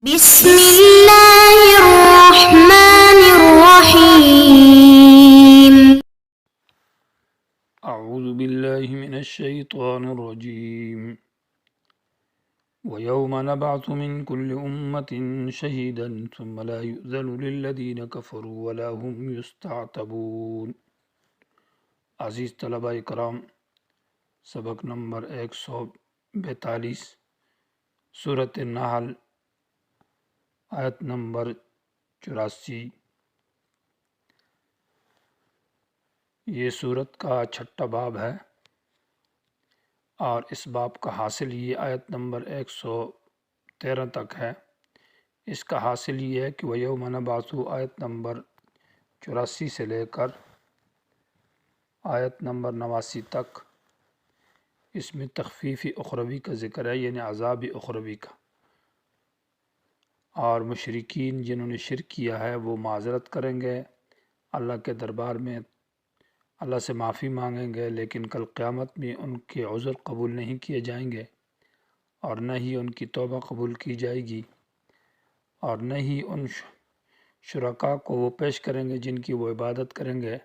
بسم الله الرحمن الرحيم. أعوذ بالله من الشيطان الرجيم. ويوم نبعث من كل أمة شهيدا ثم لا يؤذن للذين كفروا ولا هم يستعتبون. عزیز طلبہ کرام، سبق نمبر 142، سورۃ النحل، آیت نمبر 84۔ یہ سورت کا 6واں باب ہے، اور اس باب کا حاصل یہ آیت نمبر 113 تک ہے۔ اس کا حاصل یہ ہے کہ وَيَوْمَ نَبْعَثُ آیت نمبر 84 سے لے کر آیت نمبر 89 تک اس میں تخفیف اخروی کا ذکر ہے، یعنی عذاب اخروی کا، اور مشرکین جنہوں نے شرک کیا ہے وہ معذرت کریں گے، اللہ کے دربار میں اللہ سے معافی مانگیں گے، لیکن کل قیامت میں ان کے عذر قبول نہیں کیے جائیں گے، اور نہ ہی ان کی توبہ قبول کی جائے گی، اور نہ ہی ان شرکاء کو وہ پیش کریں گے جن کی وہ عبادت کریں گے،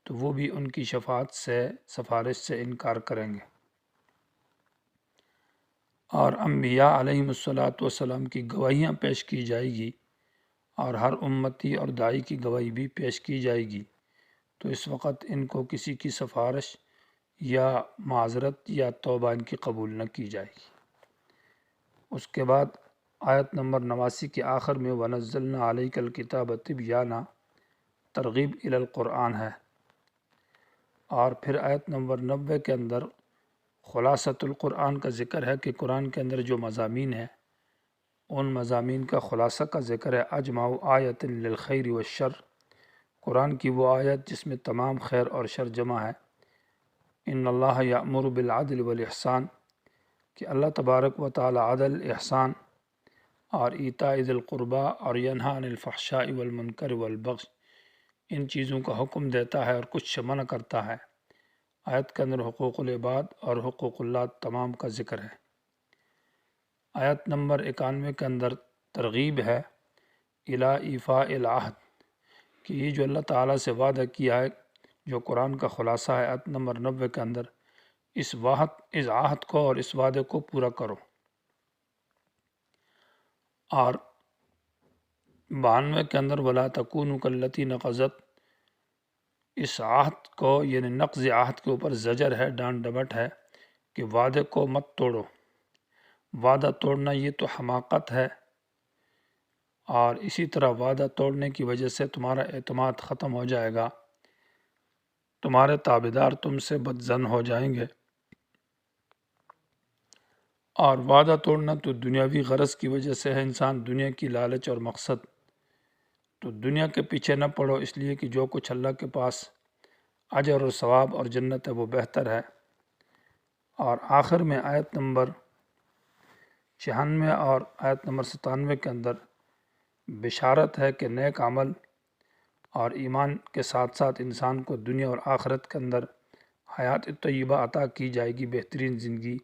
تو وہ بھی ان کی شفاعت سے، سفارش سے انکار کریں گے۔ اور انبیاء علیہم السلام کی گواہیاں پیش کی جائے گی، اور ہر امتی اور داعی کی گواہی بھی پیش کی جائے گی، تو اس وقت ان کو کسی کی سفارش یا معذرت یا توبہ ان کی قبول نہ کی جائے گی۔ اس کے بعد آیت نمبر 89 کے آخر میں وَنَزَّلْنَا عَلَيْكَ الْكِتَابَ تِبْيَانًا ترغیب الی القرآن ہے، اور پھر آیت نمبر 90 کے اندر خلاصۃ القرآن کا ذکر ہے کہ قرآن کے اندر جو مضامین ہیں ان مضامین کا خلاصہ کا ذکر ہے۔ اجمع آیت للخیر والشر، قرآن کی وہ آیت جس میں تمام خیر اور شر جمع ہے۔ ان اللہ یأمر بالعدل والاحسان، کہ اللہ تبارک و تعالی عدل، احسان اور ایتاء ذی القربیٰ اور ینہی عن الفحشاء والمنکر والبغی، ان چیزوں کا حکم دیتا ہے اور کچھ سے منع کرتا ہے۔ آیت کے اندر حقوق العباد اور حقوق اللہ تمام کا ذکر ہے۔ آیت نمبر 91 کے اندر ترغیب ہے الی ایفاء العہد، کہ یہ جو اللہ تعالیٰ سے وعدہ کیا ہے، جو قرآن کا خلاصہ ہے آیت نمبر 90 کے اندر، اس عہد کو اور اس وعدے کو پورا کرو۔ اور 92 کے اندر وَلَا تَكُونُوا كَالَّتِي نَقَضَتْ، اس عہد کو یعنی نقض عہد کے اوپر زجر ہے، ڈانٹ ڈپٹ ہے کہ وعدے کو مت توڑو۔ وعدہ توڑنا یہ تو حماقت ہے، اور اسی طرح وعدہ توڑنے کی وجہ سے تمہارا اعتماد ختم ہو جائے گا، تمہارے تابعدار تم سے بدظن ہو جائیں گے۔ اور وعدہ توڑنا تو دنیاوی غرض کی وجہ سے ہے، انسان دنیا کی لالچ اور مقصد، تو دنیا کے پیچھے نہ پڑو، اس لیے کہ جو کچھ اللہ کے پاس اجر اور ثواب اور جنت ہے وہ بہتر ہے۔ اور آخر میں آیت نمبر 96 اور آیت نمبر 97 کے اندر بشارت ہے کہ نیک عمل اور ایمان کے ساتھ ساتھ انسان کو دنیا اور آخرت کے اندر حیات طیبہ عطا کی جائے گی، بہترین زندگی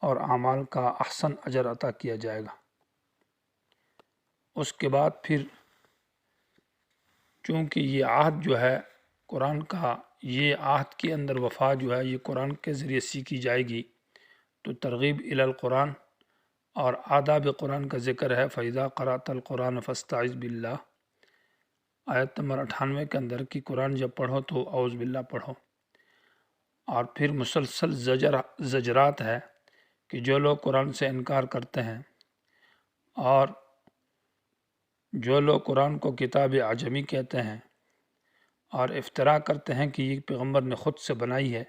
اور اعمال کا احسن اجر عطا کیا جائے گا۔ اس کے بعد پھر چونکہ یہ عہد جو ہے قرآن کا، یہ عہد کے اندر وفا جو ہے یہ قرآن کے ذریعے سیکھی جائے گی، تو ترغیب الی القرآن اور آداب قرآن کا ذکر ہے۔ فَإِذَا قَرَأْتَ الْقُرْآنَ فَاسْتَعِذْ بِاللَّهِ، آیت نمبر 98 کے اندر کہ قرآن جب پڑھو تو اعوذ باللہ پڑھو۔ اور پھر مسلسل زجرات ہے کہ جو لوگ قرآن سے انکار کرتے ہیں اور جو لوگ قرآن کو کتاب اعجمی کہتے ہیں اور افتراء کرتے ہیں کہ یہ پیغمبر نے خود سے بنائی ہے،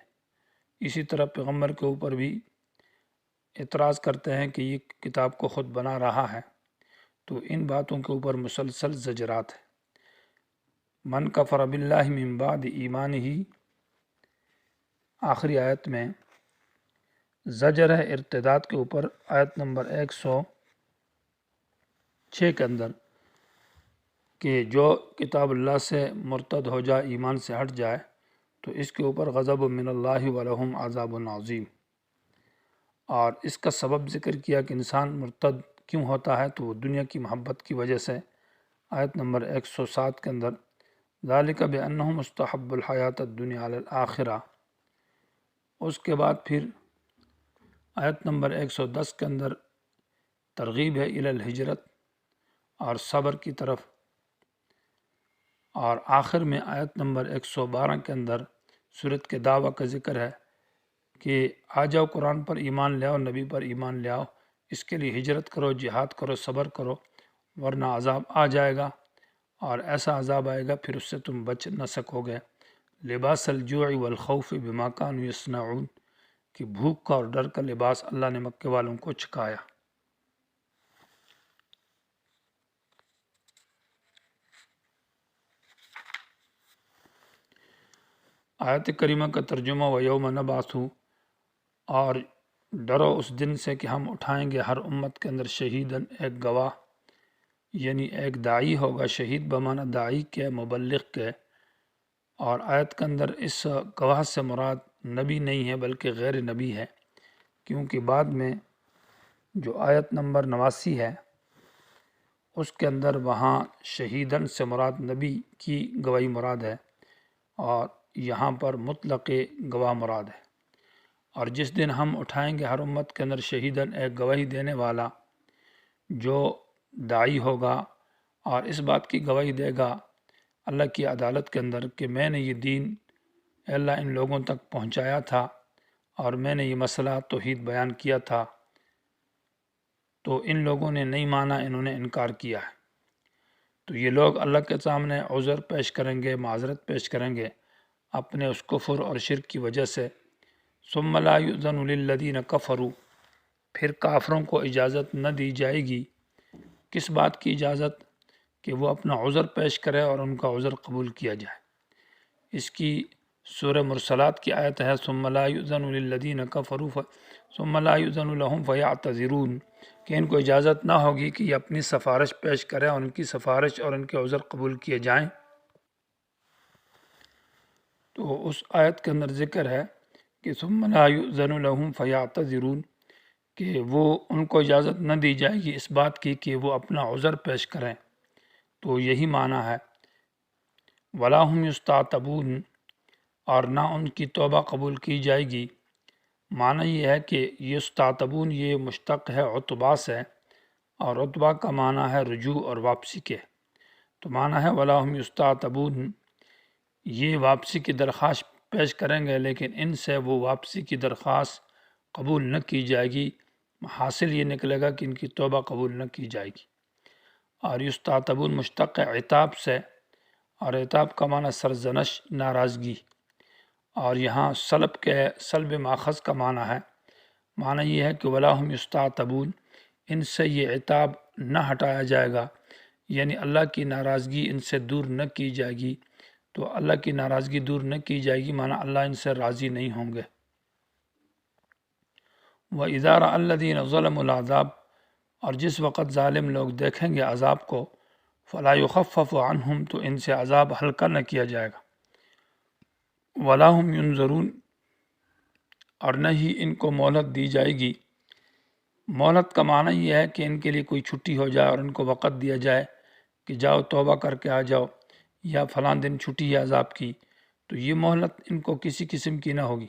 اسی طرح پیغمبر کے اوپر بھی اعتراض کرتے ہیں کہ یہ کتاب کو خود بنا رہا ہے، تو ان باتوں کے اوپر مسلسل زجرات ہے۔ من کفر باللہ من بعد ایمانہ، آخری آیت میں زجر ہے ارتداد کے اوپر، آیت نمبر 106 کے اندر کہ جو کتاب اللہ سے مرتد ہو جائے، ایمان سے ہٹ جائے، تو اس کے اوپر غضب من اللہ ولہم عذاب عظیم۔ اور اس کا سبب ذکر کیا کہ انسان مرتد کیوں ہوتا ہے؟ تو وہ دنیا کی محبت کی وجہ سے۔ آیت نمبر 107 کے اندر ذالک بانہم مستحب الحیات الدنیا علی الآخرہ۔ اس کے بعد پھر آیت نمبر 110 کے اندر ترغیب ہے الی الہجرت اور صبر کی طرف، اور آخر میں آیت نمبر 112 کے اندر سورت کے دعویٰ کا ذکر ہے کہ آ جاؤ قرآن پر ایمان لے آؤ، نبی پر ایمان لے آؤ، اس کے لیے ہجرت کرو، جہاد کرو، صبر کرو، ورنہ عذاب آ جائے گا، اور ایسا عذاب آئے گا پھر اس سے تم بچ نہ سکو گے۔ لباس الجوع والخوف بما كانوا يصنعون، کہ بھوک کا اور ڈر کا لباس اللہ نے مکے والوں کو چھکایا۔ آیت کریمہ کا ترجمہ وَيَوْمَ نَبْعَثُ، اور ڈرو اس دن سے کہ ہم اٹھائیں گے ہر امت کے اندر شہیداً، ایک گواہ، یعنی ایک داعی ہوگا، شہید بمعنی داعی کے، مبلغ کے۔ اور آیت کے اندر اس گواہ سے مراد نبی نہیں ہے بلکہ غیر نبی ہے، کیونکہ بعد میں جو آیت نمبر 89 ہے اس کے اندر وہاں شہیداً سے مراد نبی کی گواہی مراد ہے، اور یہاں پر مطلق گواہ مراد ہے۔ اور جس دن ہم اٹھائیں گے ہر امت کے اندر شہیداً، ایک گواہی دینے والا جو داعی ہوگا، اور اس بات کی گواہی دے گا اللہ کی عدالت کے اندر کہ میں نے یہ دین اے اللہ ان لوگوں تک پہنچایا تھا، اور میں نے یہ مسئلہ توحید بیان کیا تھا، تو ان لوگوں نے نہیں مانا، انہوں نے انکار کیا ہے۔ تو یہ لوگ اللہ کے سامنے عذر پیش کریں گے، معذرت پیش کریں گے اپنے اس کفر اور شرک کی وجہ سے۔ ثم لا یؤذن للذین کفروا، پھر کافروں کو اجازت نہ دی جائے گی۔ کس بات کی اجازت؟ کہ وہ اپنا عذر پیش کرے اور ان کا عذر قبول کیا جائے۔ اس کی سورہ مرسلات کی آیت ہے ثم لا یؤذن للذین کفروا ثم لا یؤذن لهم فیعتذرون، کہ ان کو اجازت نہ ہوگی کہ یہ اپنی سفارش پیش کریں اور ان کی سفارش اور ان کے عذر قبول کیے جائیں۔ تو اس آیت کے اندر ذکر ہے کہ ثم لا یؤذن لهم فیعتذرون، کہ وہ ان کو اجازت نہ دی جائے گی اس بات کی کہ وہ اپنا عذر پیش کریں، تو یہی معنی ہے وَلَا هُمْ يُسْتَعْتَبُونَ، اور نہ ان کی توبہ قبول کی جائے گی۔ معنی یہ ہے کہ یستعتبون یہ مشتق ہے عتبہ سے، اور عتبہ کا معنی ہے رجوع اور واپسی کے، تو معنی ہے وَلَا هُمْ يُسْتَعْتَبُونَ، یہ واپسی کی درخواست پیش کریں گے لیکن ان سے وہ واپسی کی درخواست قبول نہ کی جائے گی۔ حاصل یہ نکلے گا کہ ان کی توبہ قبول نہ کی جائے گی۔ اور یستعتبون مشتق عتاب سے، اور عتاب کا معنی سرزنش، ناراضگی، اور یہاں سلب ماخذ کا معنی ہے۔ معنی یہ ہے کہ وَلَا هُمْ يُسْتَعْتَبُونَ، ان سے یہ عتاب نہ ہٹایا جائے گا، یعنی اللہ کی ناراضگی ان سے دور نہ کی جائے گی۔ تو اللہ کی ناراضگی دور نہ کی جائے گی معنی اللہ ان سے راضی نہیں ہوں گے۔ وَإِذَا رَأَى الَّذِينَ ظَلَمُوا الْعَذَابَ، اور جس وقت ظالم لوگ دیکھیں گے عذاب کو، فَلَا يُخَفَّفُ عَنْهُمْ، تو ان سے عذاب ہلکا نہ کیا جائے گا۔ وَلَا هُمْ يُنظَرُونَ، اور نہ ہی ان کو مہلت دی جائے گی۔ مہلت کا معنی یہ ہے کہ ان کے لیے کوئی چھٹی ہو جائے اور ان کو وقت دیا جائے کہ جاؤ توبہ کر کے آ جاؤ، یا فلاں دن چھٹی ہے عذاب کی، تو یہ مہلت ان کو کسی قسم کی نہ ہوگی۔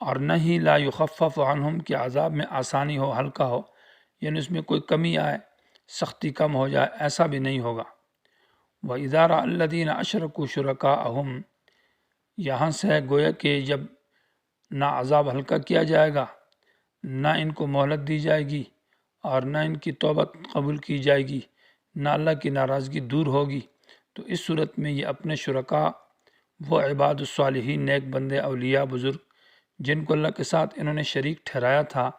اور نہ ہی لا یخفف عنہم، کہ عذاب میں آسانی ہو، ہلکا ہو، یعنی اس میں کوئی کمی آئے، سختی کم ہو جائے، ایسا بھی نہیں ہوگا۔ وَإِذَا رَأَى الَّذِينَ أَشْرَكُوا شُرَكَاءَهُمْ، یہاں سے گویا کہ جب نہ عذاب ہلکا کیا جائے گا، نہ ان کو مہلت دی جائے گی، اور نہ ان کی توبہ قبول کی جائے گی، نہ اللہ کی ناراضگی دور ہوگی، تو اس صورت میں یہ اپنے شرکاء، وہ عباد الصالحین، نیک بندے، اولیاء، بزرگ، جن کو اللہ کے ساتھ انہوں نے شریک ٹھہرایا تھا،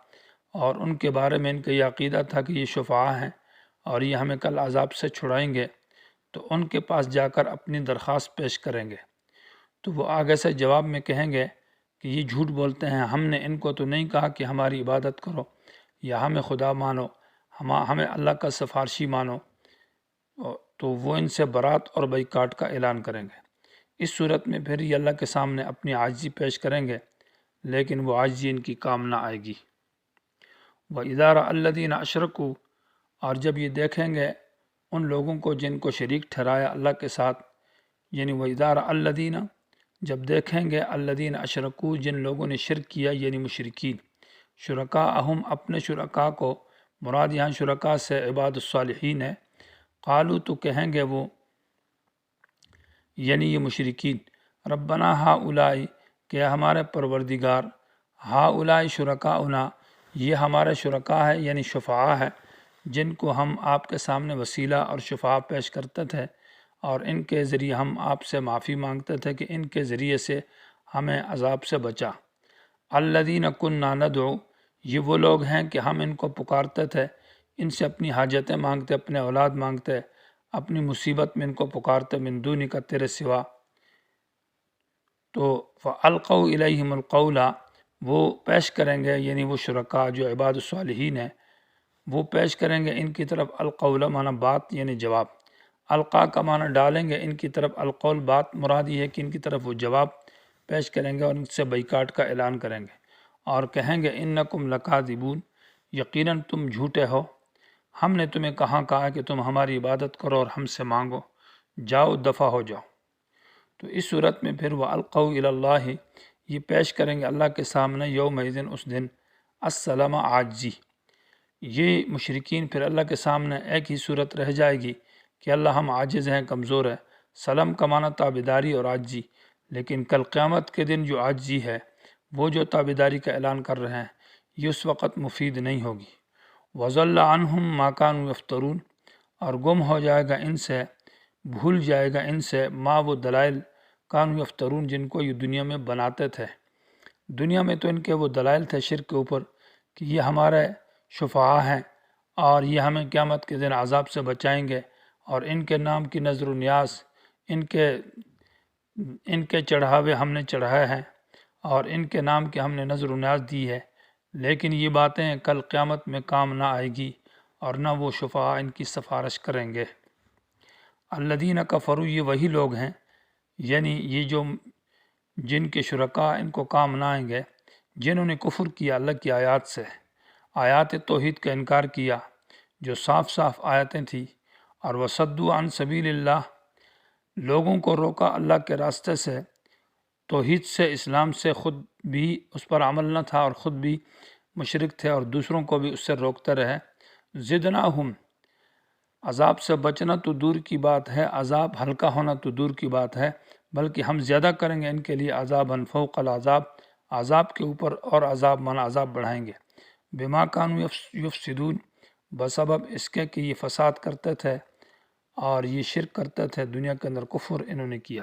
اور ان کے بارے میں ان کا یہ عقیدہ تھا کہ یہ شفعاء ہیں اور یہ ہمیں کل عذاب سے چھڑائیں گے، تو ان کے پاس جا کر اپنی درخواست پیش کریں گے۔ تو وہ آگے سے جواب میں کہیں گے کہ یہ جھوٹ بولتے ہیں، ہم نے ان کو تو نہیں کہا کہ ہماری عبادت کرو یا ہمیں خدا مانو، ہمیں اللہ کا سفارشی مانو، تو وہ ان سے برات اور بائیکاٹ کا اعلان کریں گے۔ اس صورت میں پھر یہ اللہ کے سامنے اپنی عاجزی پیش کریں گے، لیکن وہ عاجزی ان کی کام نہ آئے گی۔ وَإِذَا رَأَى الَّذِينَ أَشْرَكُوا، اور جب یہ دیکھیں گے ان لوگوں کو جن کو شریک ٹھہرایا اللہ کے ساتھ، یعنی وَإِذَا رَأَى الَّذِينَ، جب دیکھیں گے الذین اشرکو، جن لوگوں نے شرک کیا یعنی مشرکین، شرکاءہم، اپنے شرکاء کو، مراد یہاں شرکاء سے عباد الصالحین ہے، قالو، تو کہیں گے وہ یعنی یہ مشرکین، ربنا ہؤلاء، کہ ہمارے پروردگار، ہؤلاء شرکاؤنا، یہ ہمارے شرکاء ہے یعنی شفعاء ہے، جن کو ہم آپ کے سامنے وسیلہ اور شفاعہ پیش کرتے تھے اور ان کے ذریعے ہم آپ سے معافی مانگتے تھے کہ ان کے ذریعے سے ہمیں عذاب سے بچا۔ الذین کنا ندعو، یہ وہ لوگ ہیں کہ ہم ان کو پکارتے تھے، ان سے اپنی حاجتیں مانگتے، اپنے اولاد مانگتے، اپنی مصیبت میں ان کو پکارتے، من دونک، تیرے سوا۔ تو فَأَلْقَوْا إِلَيْهِمُ الْقَوْلَ، وہ پیش کریں گے یعنی وہ شرکاء جو عباد الصالحین ہیں، وہ پیش کریں گے ان کی طرف القول، معنی بات یعنی جواب، القا کا معنی ڈالیں گے ان کی طرف، القول بات، مراد یہ ہے کہ ان کی طرف وہ جواب پیش کریں گے اور ان سے بائیکاٹ کا اعلان کریں گے اور کہیں گے انکم لکاذبون، یقیناً تم جھوٹے ہو، ہم نے تمہیں کہاں کہا کہ تم ہماری عبادت کرو اور ہم سے مانگو، جاؤ دفع ہو جاؤ۔ تو اس صورت میں پھر وہ القوا الی اللہ، یہ پیش کریں گے اللہ کے سامنے یومئذ، اس دن، السلام، عاجزی۔ یہ مشرکین پھر اللہ کے سامنے ایک ہی صورت رہ جائے گی کہ اللہ ہم عاجز ہیں، کمزور ہیں، سلم کا معنی تابعداری اور عاجزی، لیکن کل قیامت کے دن جو عاجزی ہے، وہ جو تابعداری کا اعلان کر رہے ہیں، یہ اس وقت مفید نہیں ہوگی۔ وَضَلَّ عَنْهُمْ مَا كَانُوا يَفْتَرُونَ، اور گم ہو جائے گا ان سے، بھول جائے گا ان سے، ما وہ دلائل، کانوا یفترون، جن کو یہ دنیا میں بناتے تھے۔ دنیا میں تو ان کے وہ دلائل تھے شرک کے اوپر کہ یہ ہمارے شفعاء ہیں اور یہ ہمیں قیامت کے دن عذاب سے بچائیں گے، اور ان کے نام کی نظر و نیاز، ان کے چڑھاوے ہم نے چڑھائے ہیں اور ان کے نام کی ہم نے نظر و نیاز دی ہے، لیکن یہ باتیں کل قیامت میں کام نہ آئے گی اور نہ وہ شفعاء ان کی سفارش کریں گے۔ الذین کفروا، یہ وہی لوگ ہیں یعنی یہ جو جن کے شرکاء ان کو کام نہ آئیں گے، جنہوں نے کفر کیا اللہ کی آیات سے، آیات توحید کا انکار کیا جو صاف صاف آیتیں تھیں، اور وصدوا عن سبیل اللہ، لوگوں کو روکا اللہ کے راستے سے، توحید سے، اسلام سے، خود بھی اس پر عمل نہ تھا اور خود بھی مشرک تھے اور دوسروں کو بھی اس سے روکتے رہے۔ زدناہم، عذاب سے بچنا تو دور کی بات ہے، عذاب ہلکا ہونا تو دور کی بات ہے، بلکہ ہم زیادہ کریں گے ان کے لیے عذاباً فوق العذاب، عذاب کے اوپر اور عذاب، مانا عذاب بڑھائیں گے، بما کانوا یفسدون، بسبب اس کے کہ یہ فساد کرتے تھے اور یہ شرک کرتے تھے، دنیا کے اندر کفر انہوں نے کیا۔